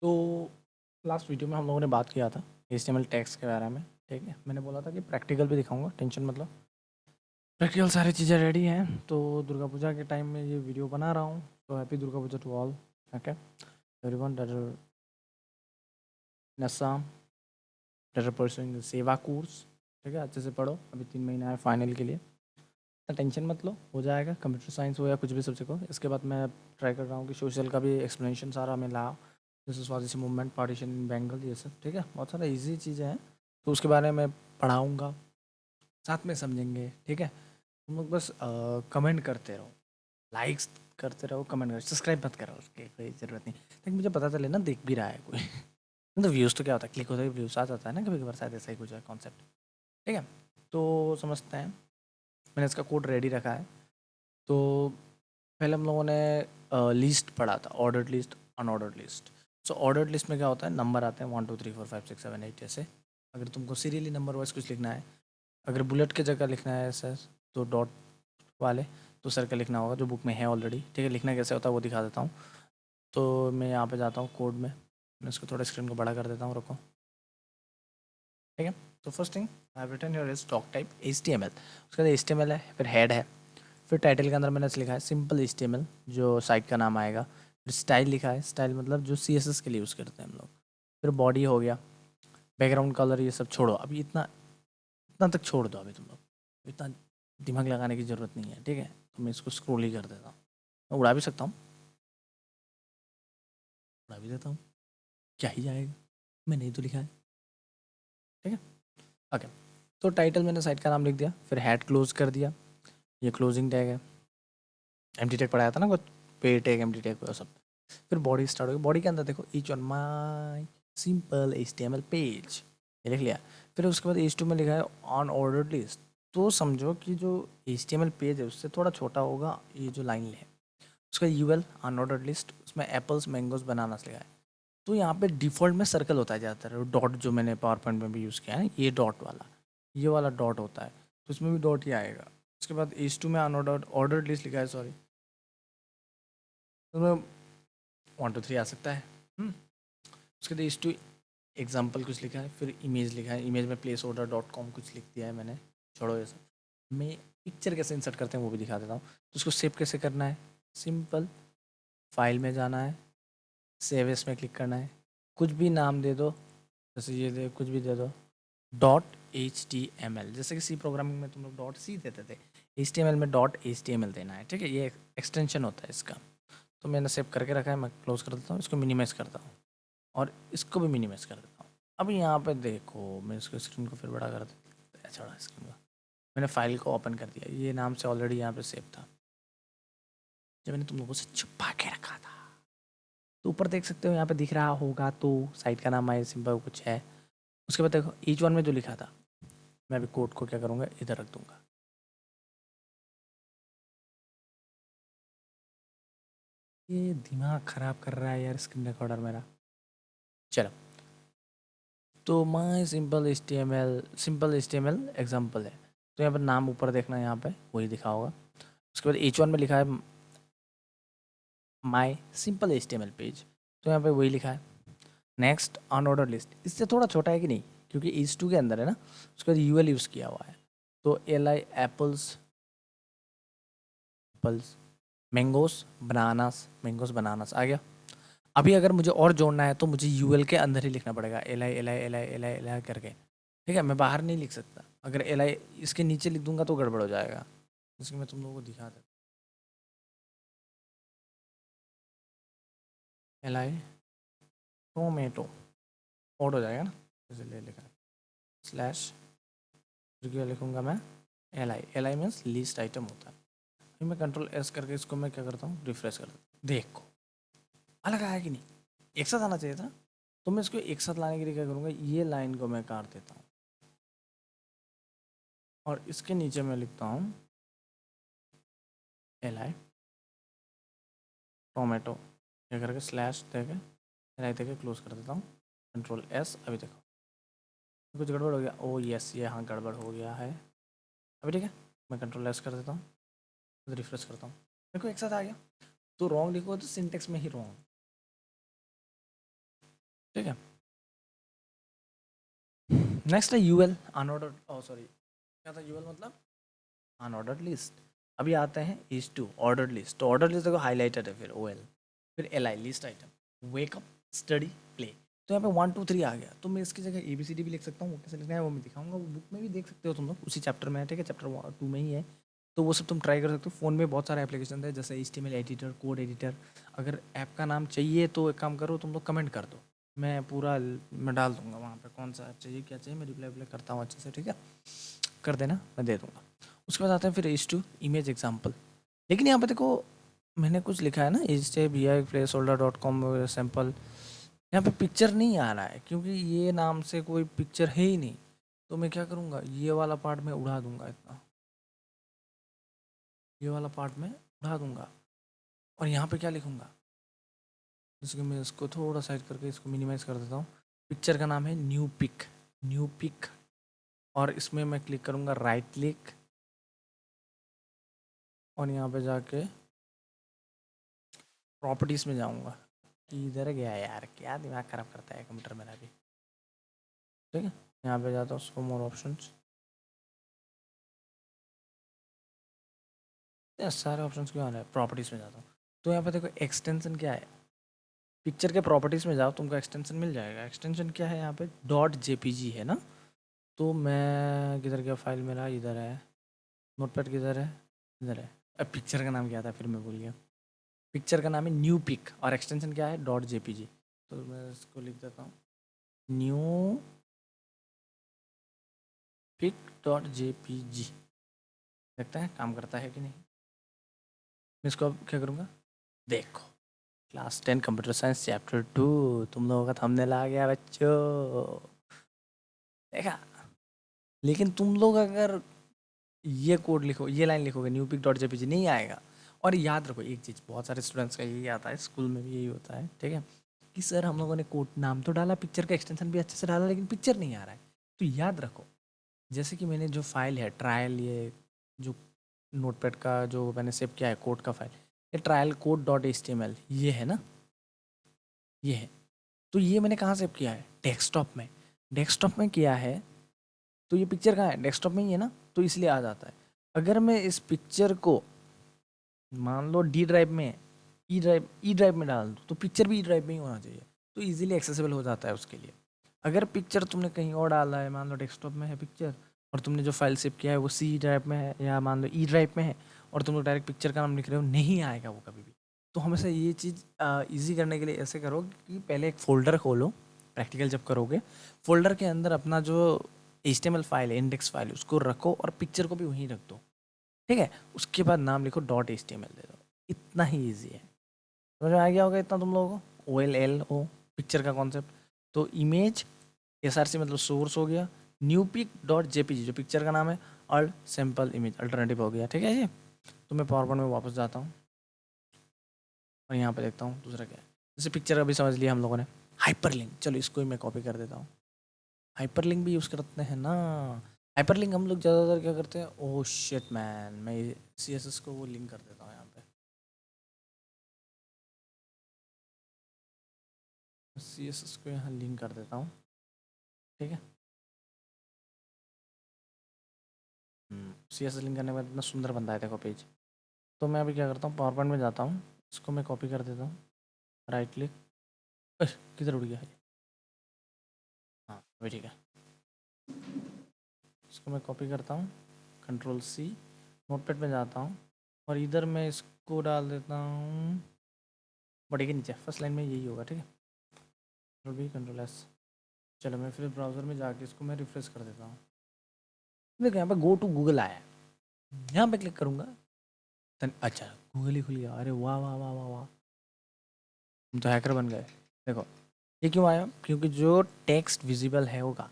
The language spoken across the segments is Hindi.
तो लास्ट वीडियो में हम लोगों ने बात किया था एचटीएमएल टैग्स के बारे में। ठीक है, मैंने बोला था कि प्रैक्टिकल भी दिखाऊंगा, टेंशन मतलब प्रैक्टिकल सारी चीज़ें रेडी हैं। तो दुर्गा पूजा के टाइम में ये वीडियो बना रहा हूँ। तो happy Durga Puja to all. Okay everyone that नस्सा दैट परसुइंग सेवा कोर्स। ठीक है, अच्छे से पढ़ो, अभी 3 महीना है फाइनल के लिए। टेंशन मत लो, हो जाएगा। कंप्यूटर साइंस हो या कुछ भी सब्जेक्ट हो। इसके बाद मैं ट्राई कर रहा हूँ कि सोशल का भी एक्सप्लेनेशन सारा मैं ला, जैसे स्वदेशी मूवमेंट, पार्टीशन इन बंगाल, ये सब। ठीक है, बहुत सारा इजी चीज़ें हैं, तो उसके बारे में पढ़ाऊँगा, साथ में समझेंगे। ठीक है, तुम लोग बस कमेंट करते रहो, लाइक्स करते रहो, कमेंट करो, सब्सक्राइब मत करो, उसकी कोई ज़रूरत नहीं, लेकिन मुझे पता चले ना देख भी रहा है कोई। तो व्यूज़ तो क्या होता है, क्लिक होता है, व्यूज़ आ जाता है ना कभी कभार, शायद ऐसा ही कुछ है कॉन्सेप्ट। ठीक है, तो समझते हैं। मैंने इसका कोड रेडी रखा है। तो पहले हम लोगों ने लिस्ट पढ़ा था, ऑर्डर्ड लिस्ट, अनऑर्डर्ड लिस्ट। सो ऑर्डर्ड लिस्ट में क्या होता है, नंबर आते हैं 1 2 3 4 5 6 7 8 जैसे। अगर तुमको सीरियली नंबर वाइज कुछ लिखना है, अगर बुलेट की जगह लिखना है सर, तो डॉट वाले तो सर का लिखना होगा, जो बुक में है ऑलरेडी। ठीक है, लिखना कैसे होता है वो दिखा देता हूँ। तो मैं यहाँ पे जाता हूँ कोड में, मैं इसको थोड़ा स्क्रीन को बड़ा कर देता हूँ, रुको। ठीक है, तो first thing I have written your is doc type HTML। उसके बाद HTML है, फिर हेड है, फिर टाइटल के अंदर मैंने लिखा है सिंपल HTML, जो साइट का नाम आएगा। फिर स्टाइल लिखा है, स्टाइल मतलब जो CSS के लिए यूज़ करते हैं हम लोग। फिर बॉडी हो गया, बैकग्राउंड कलर ये सब छोड़ो अभी, इतना इतना तक छोड़ दो अभी तुम लोग, इतना दिमाग लगाने की ज़रूरत नहीं है। ठीक है, तो मैं इसको स्क्रॉल ही कर देता हूँ, मैं उड़ा भी सकता हूँ, उड़ा भी देता हूँ, क्या ही जाएगा, मैंने ही तो लिखा है। ठीक है, ओके। तो टाइटल मैंने साइट का नाम लिख दिया, फिर हेड क्लोज कर दिया, ये क्लोजिंग टैग है, एम्प्टी टैग पढ़ाया था ना कुछ, पे टैग, एम्प्टी टैग वो सब। फिर बॉडी स्टार्ट होगी, बॉडी के अंदर देखो each on my simple HTML page, ये लिख लिया। फिर उसके बाद H2 में लिखा है ऑन ऑर्डर्ड लिस्ट। तो समझो कि जो HTML पेज है उससे थोड़ा छोटा होगा ये जो लाइन है। उसका UL अनऑर्डर्ड लिस्ट, उसमें एप्पल्स मैंगोज बनानास लिखा है। तो यहाँ पे डिफ़ॉल्ट में सर्कल होता है ज़्यादातर, डॉट जो मैंने पावर पॉइंट में भी यूज़ किया है, ये डॉट वाला, ये वाला डॉट होता है, तो इसमें भी डॉट ही आएगा। उसके बाद H2 में अनऑर्डर्ड ऑर्डर्ड लिस्ट लिखा है, सॉरी, तो 1 2 3 आ सकता है। उसके बाद H2 एग्जाम्पल कुछ लिखा है, फिर इमेज लिखा है, इमेज में प्लेस ऑर्डर .com कुछ लिख दिया है मैंने, छोड़ो ये सब। मैं पिक्चर कैसे इंसर्ट करते हैं वो भी दिखा देता हूँ। तो उसको सेव कैसे करना है, सिंपल फाइल में जाना है, सेव एस में क्लिक करना है, कुछ भी नाम दे दो, जैसे ये दे, कुछ भी दे दो, .html, जैसे कि सी प्रोग्रामिंग में तुम लोग .c देते थे, HTML में .html देना है। ठीक है, ये एक्सटेंशन होता है इसका। तो मैंने सेव करके रखा है, मैं क्लोज कर देता हूँ, इसको मिनिमाइज करता हूँ और इसको भी मिनिमाइज कर देता हूँ। अब यहाँ पे देखो, मैं इसको स्क्रीन को फिर बड़ा कर देता, छोड़ा स्क्रीन को, मैंने फाइल को ओपन कर दिया, ये नाम से ऑलरेडी यहाँ पे सेव था, जब मैंने तुम लोगों से छुपा के रखा था। तो ऊपर देख सकते हो, यहाँ पे दिख रहा होगा, तो साइट का नाम आई सिंपल कुछ है। उसके बाद देखो ईच वन में जो लिखा था, मैं अभी कोड को क्या करूँगा, इधर रख दूंगा। ये दिमाग ख़राब कर रहा है यार स्क्रीन रिकॉर्डर मेरा। चलो, तो माई सिंपल HTML एग्जाम्पल है। तो यहाँ पर नाम ऊपर देखना, यहाँ पे वही दिखा होगा। उसके बाद H1 में लिखा है माई सिंपल HTML पेज, तो यहाँ पे वही लिखा है। नेक्स्ट अनऑर्डर लिस्ट, इससे थोड़ा छोटा है कि नहीं, क्योंकि H2 के अंदर है ना। उसके बाद UL यूज़ किया हुआ है, तो LI apples, apples, mangoes bananas आ गया। अभी अगर मुझे और जोड़ना है तो मुझे UL के अंदर ही लिखना पड़ेगा, LI करके। ठीक है, मैं बाहर नहीं लिख सकता, अगर LI इसके नीचे लिख दूंगा तो गड़बड़ हो जाएगा। इसको मैं तुम लोगों को दिखा देता, LI टोमेटो ओड हो जाएगा ना, इसलिए लिखा है स्लैश, फिर क्या लिखूंगा मैं, LI मीन्स लीस्ट आइटम होता है। फिर मैं Ctrl+S करके इसको मैं क्या करता हूँ, रिफ्रेश कर देता हूँ, देखो अलग आया कि नहीं, एक साथ आना चाहिए था। तो मैं इसको एक साथ लाने के लिए क्या करूँगा, ये लाइन को मैं काट देता हूँ और इसके नीचे मैं लिखता हूँ LI टोमेटो, ये करके स्लैश देके LI देके क्लोज कर देता हूँ, Ctrl+S। अभी देखो कुछ गड़बड़ हो गया, ओ यस, ये हाँ गड़बड़ हो गया है। अभी ठीक है, मैं Ctrl+S कर देता हूँ, रिफ्रेश करता हूँ, देखो एक साथ आ गया। तो रॉन्ग लिखो तो सिंटेक्स में ही रॉन्ग, ठीक है। नेक्स्ट है यूएल अनऑर्डर्ड, सॉरी क्या था यूएल मतलब अनऑर्डर्ड लिस्ट। अभी आते हैं इज टू ऑर्डर्ड लिस्ट। तो ऑर्डर लिस्ट देखो हाईलाइटेड है, फिर ओएल, फिर L I list item, wake up, study, play. तो यहाँ पे 1 2 3 आ गया, तो मैं इसकी जगह ABCD भी लिख सकता हूँ। वो कैसे लिखना है वो मैं दिखाऊंगा, वो बुक में भी देख सकते हो तुम लोग, उसी चैप्टर में है, ठीक है, चैप्टर 2 में ही है। तो वो सब तुम ट्राई कर सकते हो। फ़ोन में बहुत सारे एप्लीकेशन है, जैसे HTML एडिटर, कोड एडिटर। अगर ऐप का नाम चाहिए तो एक काम करो, तुम लोग कमेंट कर दो, मैं पूरा मैं डाल दूंगा वहाँ पे, कौन सा ऐप चाहिए क्या चाहिए, मैं रिप्लाई विप्लाई करता हूँ अच्छे से, ठीक है, कर देना, मैं दे दूँगा। उसके बाद आते हैं फिर इज टू इमेज एग्जाम्पल। लेकिन यहाँ पे देखो मैंने कुछ लिखा है ना, HTML_placeholder.com सैम्पल, यहाँ पे पिक्चर नहीं आ रहा है क्योंकि ये नाम से कोई पिक्चर है ही नहीं। तो मैं क्या करूँगा, ये वाला पार्ट में उड़ा दूंगा, इतना ये वाला पार्ट में उड़ा दूंगा, और यहाँ पे क्या लिखूँगा, जैसे कि मैं इसको थोड़ा साइड करके इसको मिनिमाइज कर देता हूँ। पिक्चर का नाम है न्यू पिक, न्यू पिक, और इसमें मैं क्लिक करूँगा राइट क्लिक, और यहाँ पे जाके प्रॉपर्टीज़ में जाऊँगा। इधर गया यार, क्या दिमाग ख़राब करता है कंप्यूटर मेरा भी, ठीक है। यहाँ पे जाता हूँ, उसको मोर ऑप्शंस, सारे ऑप्शंस क्यों आ रहे हैं, प्रॉपर्टीज़ में जाता हूँ। तो यहाँ पे देखो एक्सटेंशन क्या है, पिक्चर के प्रॉपर्टीज़ में जाओ, तुमको एक्सटेंशन मिल जाएगा। एक्सटेंशन क्या है यहाँ पे, .jpg है ना। तो मैं किधर गया फाइल मेरा, इधर है, नोटपैड किधर है, इधर है। अब पिक्चर का नाम क्या था फिर मैं भूल गया, पिक्चर का नाम है न्यू पिक, और एक्सटेंशन क्या है, .jpg। तो मैं इसको लिख देता हूँ न्यू पिक .jpg, देखते हैं काम करता है कि नहीं। मैं इसको अब क्या करूँगा, देखो क्लास 10 कंप्यूटर साइंस चैप्टर 2 तुम लोगों का थंबनेल आ गया बच्चों, देखा। लेकिन तुम लोग अगर ये कोड लिखो, ये लाइन लिखोगे न्यू पिक .jpg, नहीं आएगा। और याद रखो एक चीज़, बहुत सारे स्टूडेंट्स का यही आता है, स्कूल में भी यही होता है, ठीक है, कि सर हम लोगों ने कोड नाम तो डाला, पिक्चर का एक्सटेंशन भी अच्छे से डाला, लेकिन पिक्चर नहीं आ रहा है। तो याद रखो, जैसे कि मैंने जो फाइल है ट्रायल, ये जो नोटपैड का जो मैंने सेव किया है कोड का फाइल, ये ट्रायल कोड .html ये है ना, ये है। तो ये मैंने कहाँ सेव किया है, डेस्कटॉप में। डेस्कटॉप में किया है, तो ये पिक्चर कहाँ है, डेस्कटॉप में ही है ना, तो इसलिए आ जाता है। अगर मैं इस पिक्चर को मान लो D ड्राइव में, ई ड्राइव में डाल दूँ, तो पिक्चर भी ई ड्राइव में ही होना चाहिए, तो इजीली एक्सेसिबल हो जाता है उसके लिए। अगर पिक्चर तुमने कहीं और डाला है, मान लो डेस्कटॉप में है पिक्चर, और तुमने जो फाइल सेव किया है वो C ड्राइव में है, या मान लो ई ड्राइव में है, और तुम लोग डायरेक्ट पिक्चर का नाम लिख रहे हो, नहीं आएगा वो कभी भी। तो हमेशा ये चीज़ ईजी करने के लिए ऐसे करो कि पहले एक फ़ोल्डर खोलो, प्रैक्टिकल जब करोगे, फ़ोल्डर के अंदर अपना जो HTML फाइल है, इंडेक्स फाइल, उसको रखो, और पिक्चर को भी वहीं रख दो, ठीक है। उसके बाद नाम लिखो .html दे दो, इतना ही ईजी है। समझ में आ गया होगा इतना तुम लोगों को, OLLO पिक्चर का कॉन्सेप्ट। तो इमेज SRC मतलब सोर्स हो गया, न्यू पिक .jpg जो पिक्चर का नाम है, और सैम्पल इमेज अल्टरनेटिव हो गया, ठीक है जी। तो मैं पावर पॉइंट में वापस जाता हूँ, और यहाँ पे देखता हूँ दूसरा क्या है। जैसे पिक्चर अभी समझ लिया हम लोगों ने, हाइपरलिंक, चलो इसको ही मैं कॉपी कर देता हूँ। हाइपरलिंक भी यूज़ करते हैं ना। हाइपरलिंक हम लोग ज़्यादातर क्या करते हैं, ओह शिट मैन, मैं CSS को वो लिंक कर देता हूँ यहाँ पे, CSS को यहाँ लिंक कर देता हूँ, ठीक है। CSS लिंक करने के बाद इतना सुंदर बनता है देखो पेज। तो मैं अभी क्या करता हूँ, पावर पॉइंट में जाता हूँ, इसको मैं कॉपी कर देता हूँ, राइट क्लिक, किधर उड़ गया है, हाँ अभी ठीक है। इसको मैं कॉपी करता हूँ, Ctrl+C, नोटपैड में जाता हूँ, और इधर मैं इसको डाल देता हूँ बड़ी के नीचे, फर्स्ट लाइन में यही होगा, ठीक है। Ctrl+V Ctrl+S, चलो मैं फिर ब्राउज़र में जाके इसको मैं रिफ्रेश कर देता हूँ। देखो यहाँ पे गो टू गूगल आया है, यहाँ पे क्लिक करूँगा, अच्छा गूगल ही खुल गया, अरे वाह वाह वाह वाह वाह, हम तो हैकर बन गए। देखो ये क्यों आया, क्योंकि जो टेक्स्ट विजिबल है होगा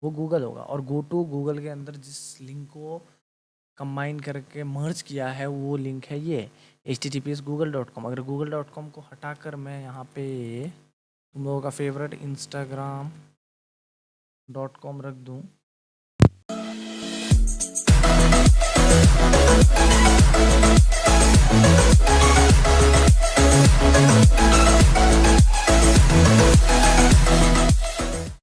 वो गूगल होगा, और गो टू गूगल के अंदर जिस लिंक को कंबाइन करके मर्ज किया है वो लिंक है ये https://google.com। अगर google.com को हटाकर मैं यहाँ पे तुम लोगों का फेवरेट instagram.com रख दूँ,